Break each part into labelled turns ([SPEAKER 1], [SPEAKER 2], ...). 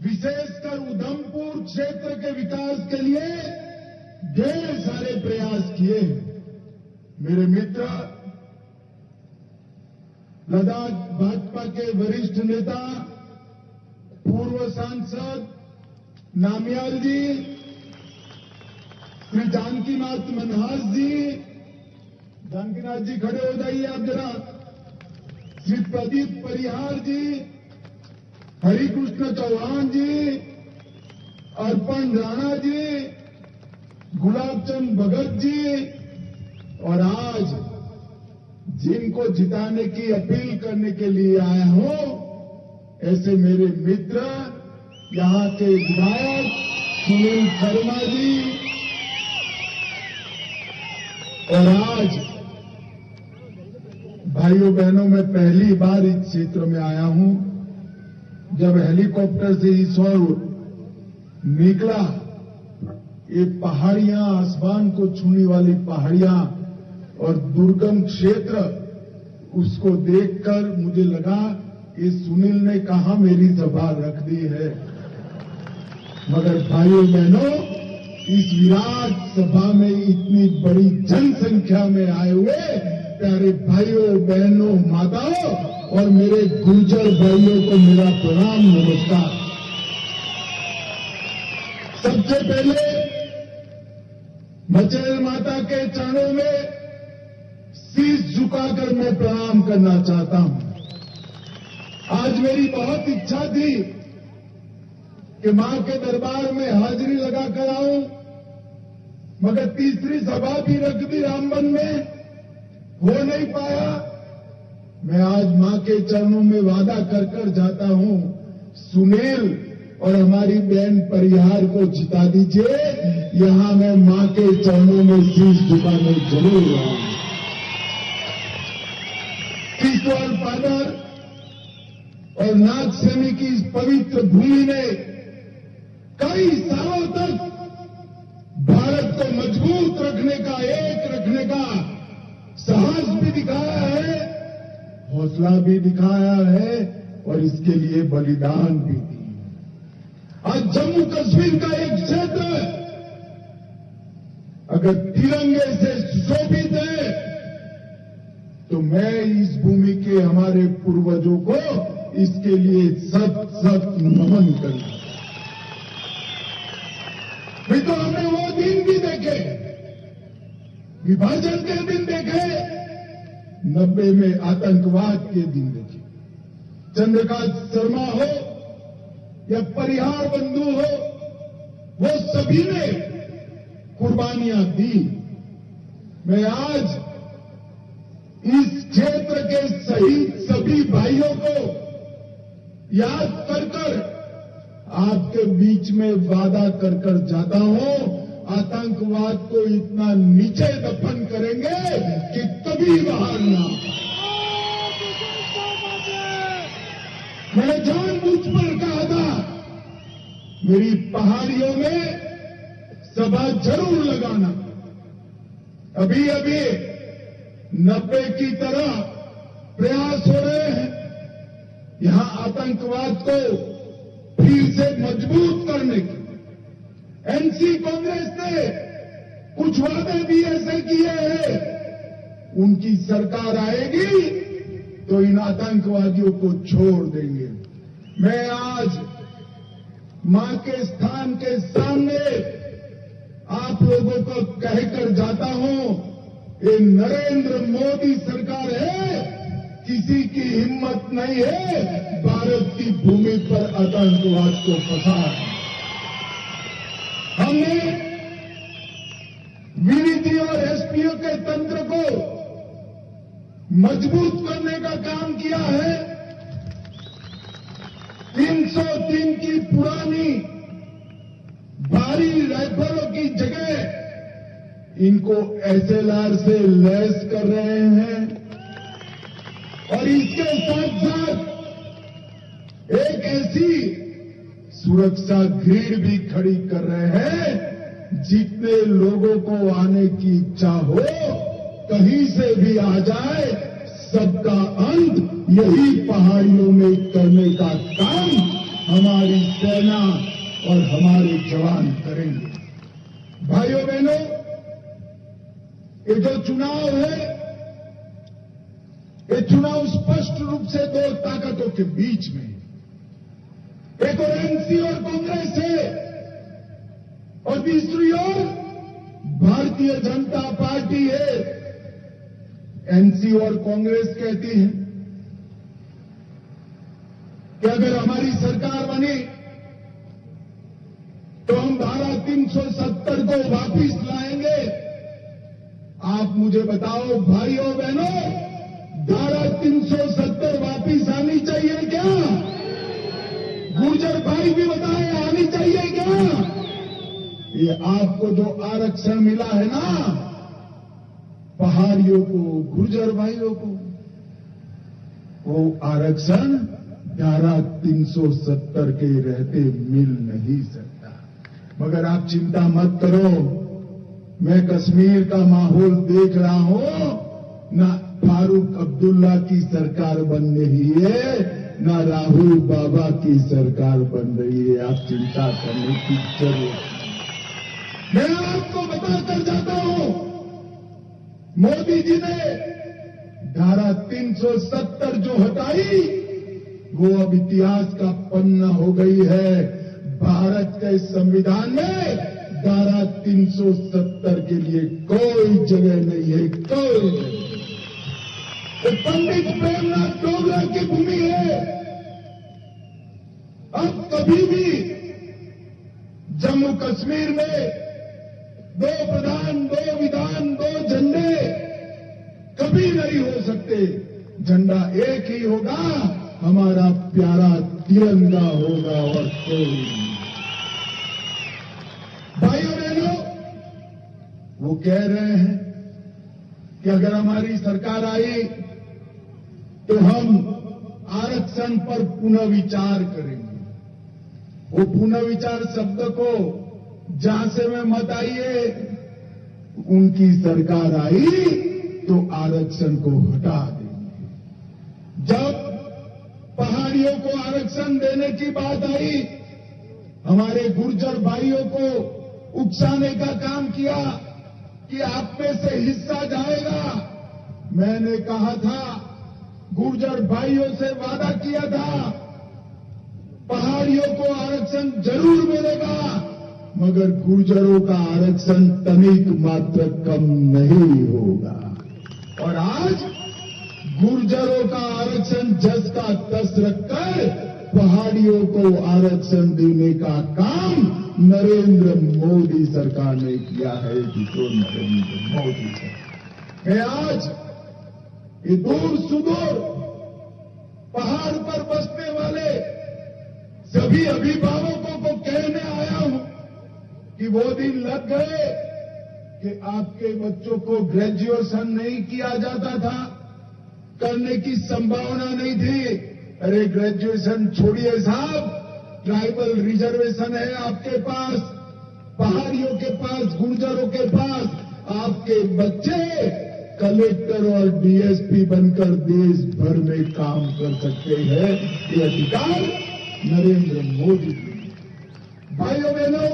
[SPEAKER 1] विशेषकर उधमपुर क्षेत्र के विकास के लिए ढेर सारे प्रयास किए। मेरे मित्र, लद्दाख भाजपा के वरिष्ठ नेता, पूर्व सांसद नामियाल जी, श्री जानकीनाथ मनहास जी, जानकीनाथ जी खड़े हो जाइए आप जरा, श्री प्रदीप परिहार जी, हरिकृष्ण चौहान जी, अर्पण राणा जी, गुलाबचंद भगत जी, और आज जिनको जिताने की अपील करने के लिए आया हूं, ऐसे मेरे मित्र, यहां के विधायक सुनील शर्मा जी, और आज भाइयों बहनों, मैं पहली बार इस क्षेत्र में आया हूं। जब हेलीकॉप्टर से इस ओर निकला, ये पहाड़ियां, आसमान को छूने वाली पहाड़ियां और दुर्गम क्षेत्र, उसको देखकर मुझे लगा ये सुनील ने कहा मेरी सभा रख दी है। मगर भाइयों बहनों, इस विराट सभा में इतनी बड़ी जनसंख्या में आए हुए प्यारे भाइयों बहनों, माताओं और मेरे गुर्जर भाइयों को मेरा प्रणाम, नमस्कार। सबसे पहले मचेल माता के चरणों में शीश झुकाकर मैं प्रणाम करना चाहता हूं। आज मेरी बहुत इच्छा थी कि मां के दरबार में हाजिरी लगाकर आऊं, मगर तीसरी सभा भी रख दी रामबन में, हो नहीं पाया। मैं आज मां के चरणों में वादा कर कर जाता हूं, सुनील और हमारी बहन परिहार को जिता दीजिए, यहां मैं मां के चरणों में शीश झुकाने जरूर आऊंगा। किश्तवाड़ पादर और नागसेनी की इस पवित्र भूमि ने कई सालों तक भारत को मजबूत रखने का, एक रखने का साहस भी दिखाया है, हौसला भी दिखाया है और इसके लिए बलिदान भी दिया। आज जम्मू कश्मीर का एक क्षेत्र अगर तिरंगे से सुशोभित है, तो मैं इस भूमि के हमारे पूर्वजों को इसके लिए सख्त सख्त नमन करूंगा। फिर तो हमने वो दिन भी देखे, विभाजन के दिन देखे, 90 में आतंकवाद के दिन देखे। चंद्रकांत शर्मा हो या परिहार बंधु हो, वो सभी ने कुर्बानियां दी। मैं आज इस क्षेत्र के शहीद सभी भाइयों को याद कर कर आपके बीच में वादा कर कर जाता हूं, आतंकवाद को इतना नीचे दफन करेंगे कि कभी बाहर ना। मैंने जानबूझकर कहा था, मेरी पहाड़ियों में सभा जरूर लगाना। अभी अभी 90 की तरह प्रयास हो रहे हैं यहां आतंकवाद को फिर से मजबूत करने की। एनसी कांग्रेस ने कुछ वादे भी ऐसे किए हैं, उनकी सरकार आएगी तो इन आतंकवादियों को छोड़ देंगे। मैं आज मां के स्थान के सामने आप लोगों को कहकर जाता हूं, ये नरेंद्र मोदी सरकार है, किसी की हिम्मत नहीं है भारत की भूमि पर आतंकवाद को फंसाना। हमने वीडीटी और एसपीओ के तंत्र को मजबूत करने का काम किया है। 303 की पुरानी भारी राइफलों की जगह इनको एसएलआर से लैस कर रहे हैं और इसके साथ साथ एक ऐसी सुरक्षा ग्रिड भी खड़ी कर रहे हैं, जितने लोगों को आने की इच्छा हो कहीं से भी आ जाए, सबका अंत यही पहाड़ियों में करने का काम हमारी सेना और हमारे जवान करेंगे। भाइयों बहनों, ये जो चुनाव है, ये चुनाव स्पष्ट रूप से दो ताकतों के बीच में, एक और एनसी और कांग्रेस है और दूसरी ओर भारतीय जनता पार्टी है। एनसी और कांग्रेस कहती है कि अगर हमारी सरकार बनी तो हम धारा 370 को वापिस लाएंगे। आप मुझे बताओ भाइयों बहनों, धारा 370 वापिस आनी चाहिए क्या? गुर्जर भाई भी बताए, आनी चाहिए क्या? ये आपको जो आरक्षण मिला है ना, पहाड़ियों को, गुर्जर भाइयों को, वो आरक्षण धारा 370 के रहते मिल नहीं सकता। मगर आप चिंता मत करो, मैं कश्मीर का माहौल देख रहा हूं। ना फारूक अब्दुल्ला की सरकार बन रही है, ना राहुल बाबा की सरकार बन रही है। आप चिंता करने की जरूरत नहीं। मैं आपको बताकर जाता हूं, मोदी जी ने धारा 370 जो हटाई, वो अब इतिहास का पन्ना हो गई है। भारत के संविधान में धारा 370 के लिए कोई जगह नहीं है, कोई नहीं। तो पंडित प्रेमनाथ डोगरा की भूमि है। अब कभी भी जम्मू कश्मीर में दो प्रधान, दो विधान, दो झंडे कभी नहीं हो सकते। झंडा एक ही होगा, हमारा प्यारा तिरंगा होगा और कोई नहीं। भाइयों बहनों, वो कह रहे हैं कि अगर हमारी सरकार आई तो हम आरक्षण पर पुनः विचार करेंगे। वो पुनः विचार शब्द को जहां से में मत आइए, उनकी सरकार आई तो आरक्षण को हटा देंगे। जब पहाड़ियों को आरक्षण देने की बात आई, हमारे गुर्जर भाइयों को उकसाने का काम किया कि आप में से हिस्सा जाएगा। मैंने कहा था, गुर्जर भाइयों से वादा किया था, पहाड़ियों को आरक्षण जरूर मिलेगा, मगर गुर्जरों का आरक्षण तनिक मात्र कम नहीं होगा। और आज गुर्जरों का आरक्षण जस का तस रखकर पहाड़ियों को आरक्षण देने का काम नरेंद्र मोदी सरकार ने किया है। जो नरेंद्र मोदी सरकार, मैं आज ये दूर सुदूर पहाड़ पर बसने वाले सभी अभिभावकों को कहने आया हूं कि वो दिन लग गए कि आपके बच्चों को ग्रेजुएशन नहीं किया जाता था, करने की संभावना नहीं थी। अरे ग्रेजुएशन छोड़िए साहब, ट्राइबल रिजर्वेशन है आपके पास, पहाड़ियों के पास, गुर्जरों के पास। आपके बच्चे कलेक्टर और डीएसपी बनकर देश भर में काम कर सकते हैं। ये अधिकार नरेंद्र मोदी की। भाइयों बहनों,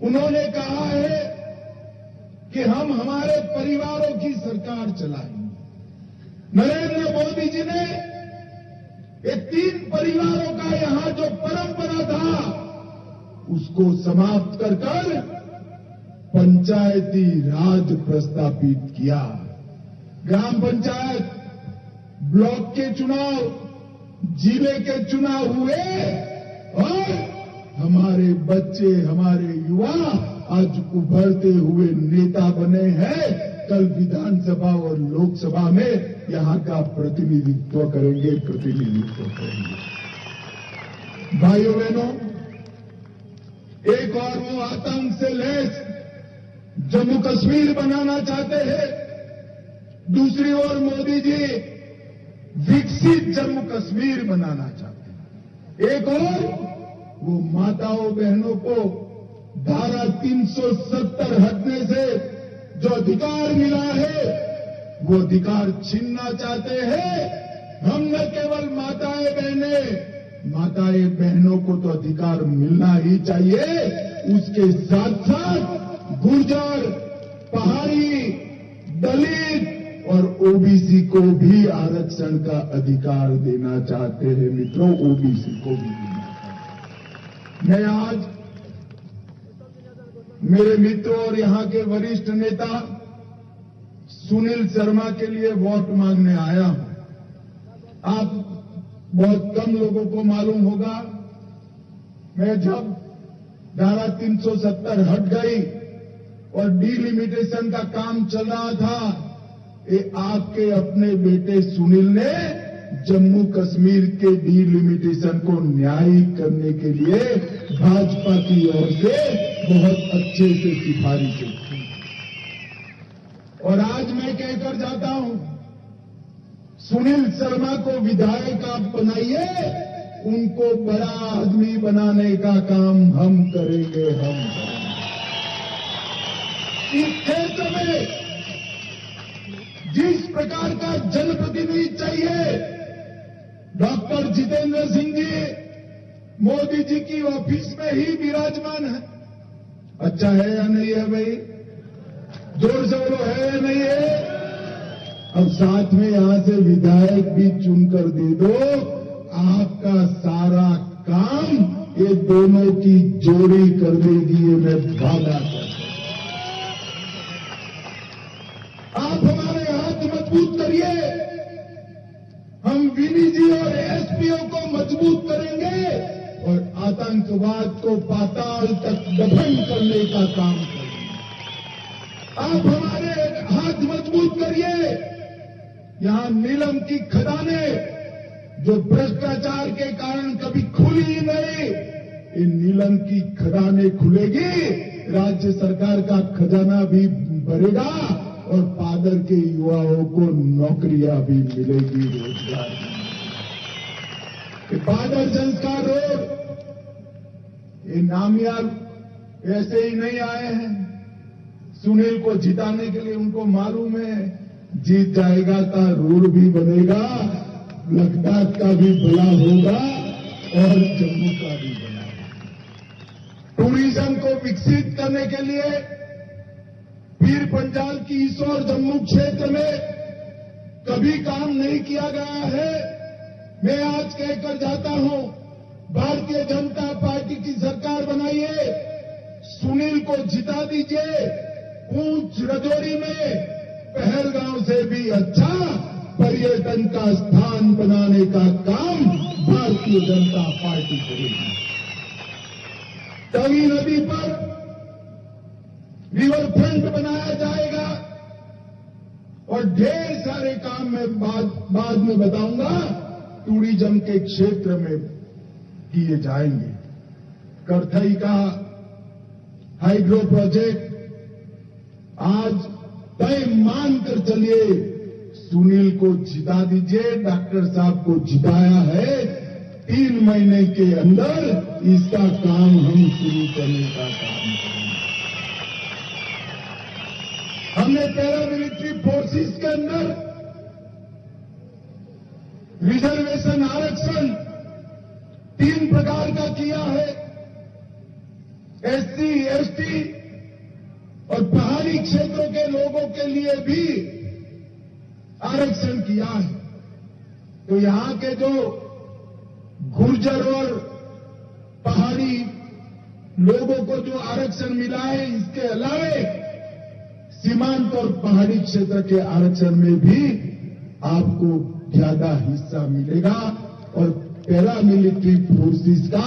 [SPEAKER 1] उन्होंने कहा है कि हम हमारे परिवारों की सरकार चलाएंगे। नरेंद्र मोदी जी ने ये 3 परिवारों का यहां जो परंपरा था, उसको समाप्त कर पंचायती राज प्रस्तापित किया। ग्राम पंचायत, ब्लॉक के चुनाव, जिले के चुनाव हुए और हमारे बच्चे, हमारे युवा आज उभरते हुए नेता बने हैं। कल विधानसभा और लोकसभा में यहां का प्रतिनिधित्व करेंगे। भाइयों बहनों, एक और वो आतंक से लैस जम्मू कश्मीर बनाना चाहते हैं, दूसरी ओर मोदी जी विकसित जम्मू कश्मीर बनाना चाहते हैं। एक और वो माताओं बहनों को धारा 370 हटने से जो अधिकार मिला है, वो अधिकार छीनना चाहते हैं। हम न केवल माताएं बहनें, माताएं बहनों को तो अधिकार मिलना ही चाहिए, उसके साथ साथ गुर्जर, पहाड़ी, दलित और ओबीसी को भी आरक्षण का अधिकार देना चाहते हैं। मित्रों, ओबीसी को भी देना चाहते हैं। मैं आज मेरे मित्रों और यहां के वरिष्ठ नेता सुनील शर्मा के लिए वोट मांगने आया हूं। आप बहुत कम लोगों को मालूम होगा, मैं जब धारा 370 हट गई और डीलिमिटेशन का काम चल रहा था, ये आपके अपने बेटे सुनील ने जम्मू कश्मीर के डीलिमिटेशन को न्यायिक करने के लिए भाजपा की ओर से बहुत अच्छे से सिफारिशें की। और आज मैं कहकर जाता हूं, सुनील शर्मा को विधायक आप बनाइए, उनको बड़ा आदमी बनाने का काम हम करेंगे। इस क्षेत्र में जिस प्रकार का जनप्रतिनिधि चाहिए, डॉक्टर जितेंद्र सिंह जी मोदी जी की ऑफिस में ही विराजमान है। अच्छा है या नहीं है भाई? जोर से बोलो, है या नहीं है? अब साथ में यहां से विधायक भी चुनकर दे दो, आपका सारा काम ये दोनों की जोड़ी कर देगी, ये मैं वादा करता हूं। आप हमारे हाथ मजबूत करिए, हम वीडीजी और एसपीओ को मजबूत करेंगे और आतंकवाद को पाताल तक दफन करने का काम करेंगे। आप हमारे हाथ मजबूत करिए, यहां नीलम की खदानें जो भ्रष्टाचार के कारण कभी खुली ही नहीं, इन नीलम की खदानें खुलेगी, राज्य सरकार का खजाना भी बढ़ेगा और पादर के युवाओं को नौकरियां भी मिलेगी, रोजगार। पादर संस्कार रोड, ये नामियाल ऐसे ही नहीं आए हैं। सुनील को जिताने के लिए उनको मालूम है, जीत जाएगा तो रोड भी बनेगा, लद्दाख का भी भला होगा और जम्मू का भी भला होगा। टूरिज्म को विकसित करने के लिए पीर पंजाल की इस और जम्मू क्षेत्र में कभी काम नहीं किया गया है। मैं आज कहकर जाता हूं, भारतीय जनता पार्टी की सरकार बनाइए, सुनील को जिता दीजिए। पूंछ राजौरी में पहलगांव से भी अच्छा पर्यटन का स्थान बनाने का काम भारतीय जनता पार्टी करेगी। तवी नदी पर रिवर फ्रंट बनाया जाएगा और ढेर सारे काम मैं बाद में बताऊंगा, टूरिज्म के क्षेत्र में किए जाएंगे। करथई का हाइड्रो प्रोजेक्ट आज तय मानकर चलिए, सुनील को जिता दीजिए। डॉक्टर साहब को जिताया है, 3 महीने के अंदर इसका काम हम शुरू करने का काम करेंगे। हमने पैरामिलिट्री फोर्सेस के अंदर रिजर्वेशन आरक्षण 3 प्रकार का किया है, एससी, एसटी और पहाड़ी क्षेत्रों के लोगों के लिए भी आरक्षण किया है। तो यहां के जो गुर्जर और पहाड़ी लोगों को जो आरक्षण मिला है, इसके अलावे सीमांत और पहाड़ी क्षेत्र के आरक्षण में भी आपको ज्यादा हिस्सा मिलेगा और पैरामिलिट्री फोर्सेस का